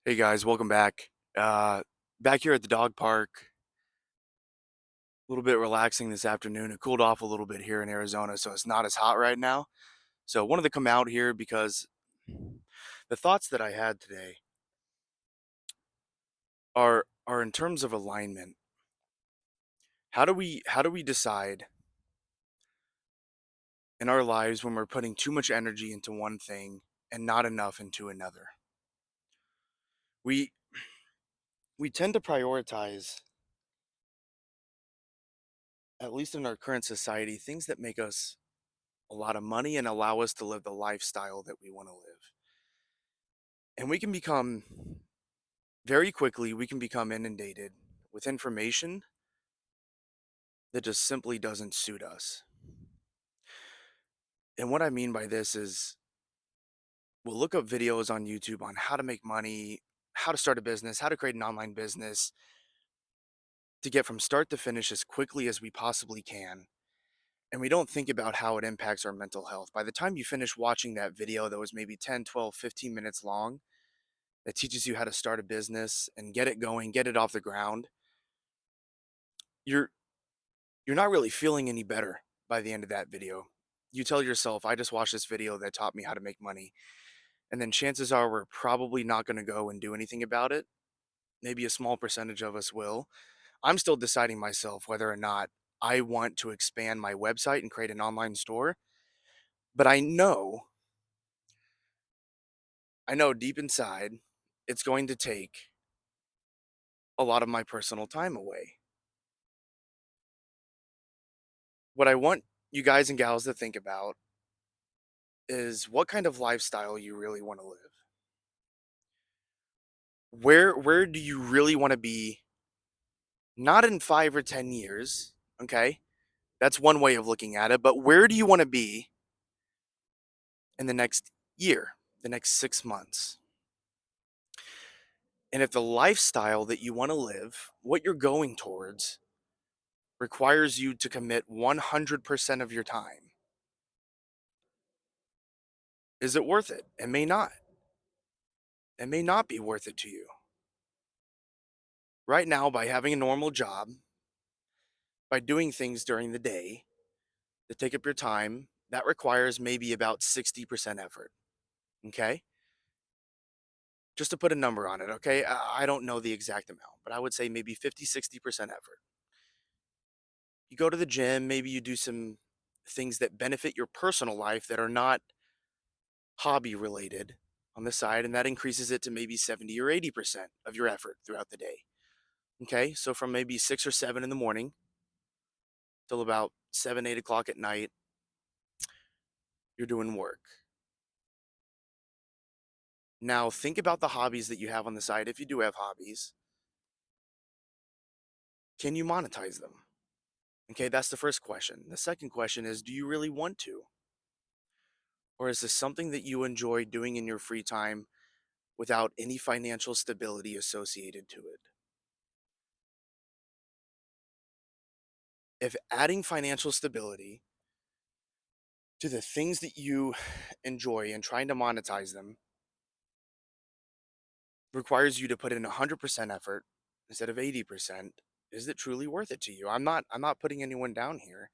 Hey guys, welcome back. Back here at the dog park, a little bit relaxing this afternoon. It cooled off a little bit here in Arizona, so it's not as hot right now. So wanted to come out here because the thoughts that I had today are in terms of alignment. How do we decide in our lives when we're putting too much energy into one thing and not enough into another? We we tend to prioritize, at least in our current society, things that make us a lot of money and allow us to live the lifestyle that we want to live. And we can become inundated with information that just simply doesn't suit us. And what I mean by this is we'll look up videos on YouTube on how to make money, how to start a business, how to create an online business to get from start to finish as quickly as we possibly can. And we don't think about how it impacts our mental health. By the time you finish watching that video that was maybe 10, 12, 15 minutes long, that teaches you how to start a business and get it going, get it off the ground, you're you're not really feeling any better by the end of that video. You tell yourself, I just watched this video that taught me how to make money. And then chances are we're probably not going to go and do anything about it. Maybe a small percentage of us will. I'm still deciding myself whether or not I want to expand my website and create an online store. But I know deep inside, it's going to take a lot of my personal time away. What I want you guys and gals to think about is what kind of lifestyle you really want to live. Where do you really want to be? Not in 5 or 10 years, okay? That's one way of looking at it, but where do you want to be in the next year, the next 6 months? And if the lifestyle that you want to live, what you're going towards requires you to commit 100% of your time, is it worth it? It may not. It may not be worth it to you. Right now, by having a normal job, by doing things during the day that take up your time, that requires maybe about 60% effort, okay? Just to put a number on it, okay? I don't know the exact amount, but I would say maybe 50, 60% effort. You go to the gym, maybe you do some things that benefit your personal life that are not hobby related on the side, and that increases it to maybe 70 or 80% of your effort throughout the day. Okay, so from maybe 6 or 7 in the morning till about 7, 8 o'clock at night, you're doing work. Now, think about the hobbies that you have on the side. If you do have hobbies, can you monetize them? Okay, that's the first question. The second question is, do you really want to? Or is this something that you enjoy doing in your free time without any financial stability associated to it? If adding financial stability to the things that you enjoy and trying to monetize them requires you to put in 100% effort instead of 80%, is it truly worth it to you? I'm not putting anyone down here.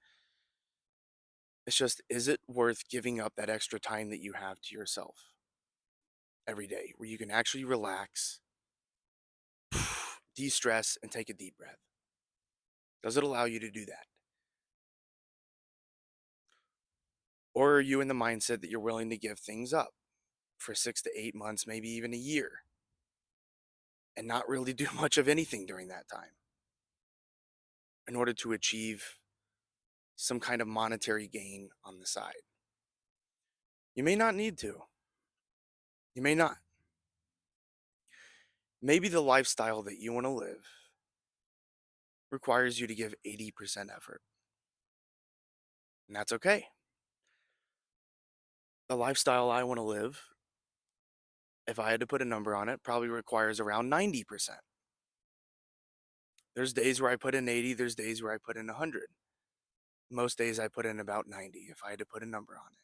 It's just, is it worth giving up that extra time that you have to yourself every day where you can actually relax, de-stress and take a deep breath? Does it allow you to do that? Or are you in the mindset that you're willing to give things up for 6 to 8 months, maybe even a year, and not really do much of anything during that time in order to achieve some kind of monetary gain on the side? You may not need to. You may not. Maybe the lifestyle that you want to live requires you to give 80% effort, and that's okay. The lifestyle I want to live, if I had to put a number on it, probably requires around 90%. There's days where I put in 80, there's days where I put in 100. Most days I put in about 90 if I had to put a number on it.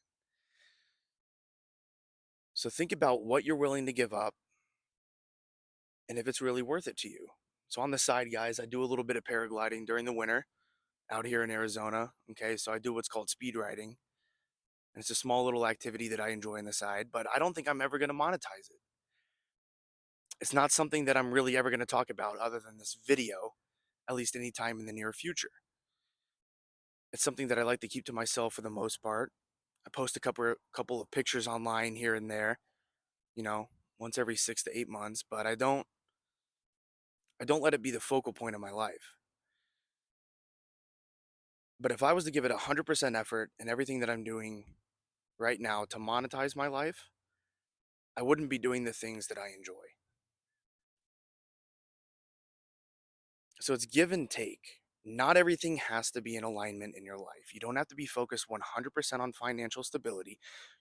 So think about what you're willing to give up and if it's really worth it to you. So on the side, guys, I do a little bit of paragliding during the winter out here in Arizona. Okay, so I do what's called speed riding, and it's a small little activity that I enjoy on the side, but I don't think I'm ever going to monetize it. It's not something that I'm really ever going to talk about other than this video, at least anytime in the near future. It's something that I like to keep to myself for the most part. I post a couple of pictures online here and there, you know, once every 6 to 8 months, but I don't let it be the focal point of my life. But if I was to give it 100% effort and everything that I'm doing right now to monetize my life, I wouldn't be doing the things that I enjoy. So it's give and take. Not everything has to be in alignment in your life. You don't have to be focused 100% on financial stability.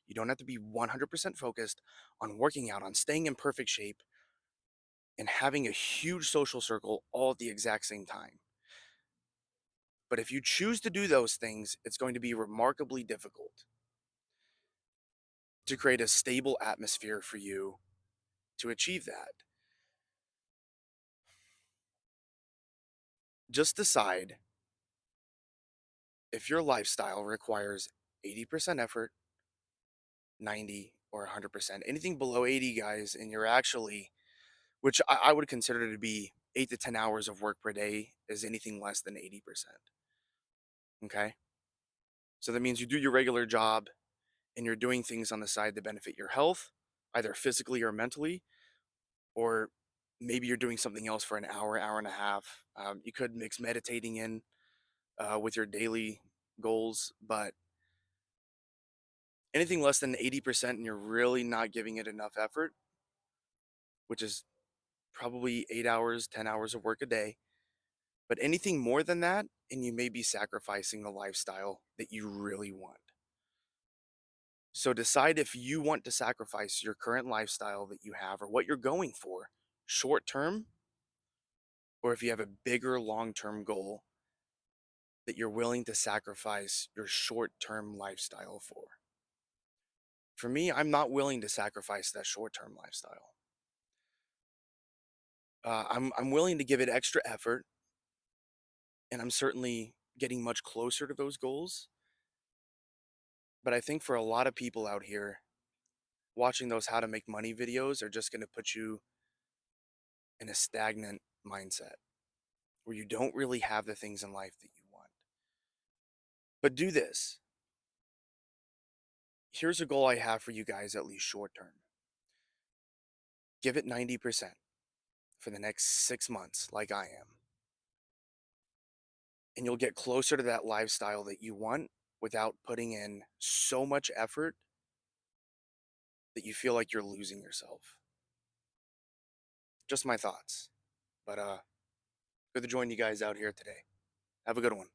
You don't have to be 100% focused on working out, on staying in perfect shape, and having a huge social circle all at the exact same time. But if you choose to do those things, it's going to be remarkably difficult to create a stable atmosphere for you to achieve that. Just decide if your lifestyle requires 80% effort, 90, or 100%. Anything below 80, guys, and you're actually, which I would consider to be 8 to 10 hours of work per day, is anything less than 80%. Okay. So that means you do your regular job and you're doing things on the side to benefit your health, either physically or mentally, or maybe you're doing something else for an hour, hour and a half. You could mix meditating in with your daily goals, but anything less than 80% and you're really not giving it enough effort, which is probably 8 hours, 10 hours of work a day. But anything more than that, and you may be sacrificing the lifestyle that you really want. So decide if you want to sacrifice your current lifestyle that you have or what you're going for short term, or if you have a bigger long term goal that you're willing to sacrifice your short term lifestyle for. For me, I'm not willing to sacrifice that short term lifestyle. I'm willing to give it extra effort, and I'm certainly getting much closer to those goals. But I think for a lot of people out here, watching those how to make money videos are just going to put you in a stagnant mindset where you don't really have the things in life that you want. But do this. Here's a goal I have for you guys, at least short term. Give it 90% for the next 6 months, like I am. And you'll get closer to that lifestyle that you want without putting in so much effort that you feel like you're losing yourself. Just my thoughts. But good to join you guys out here today. Have a good one.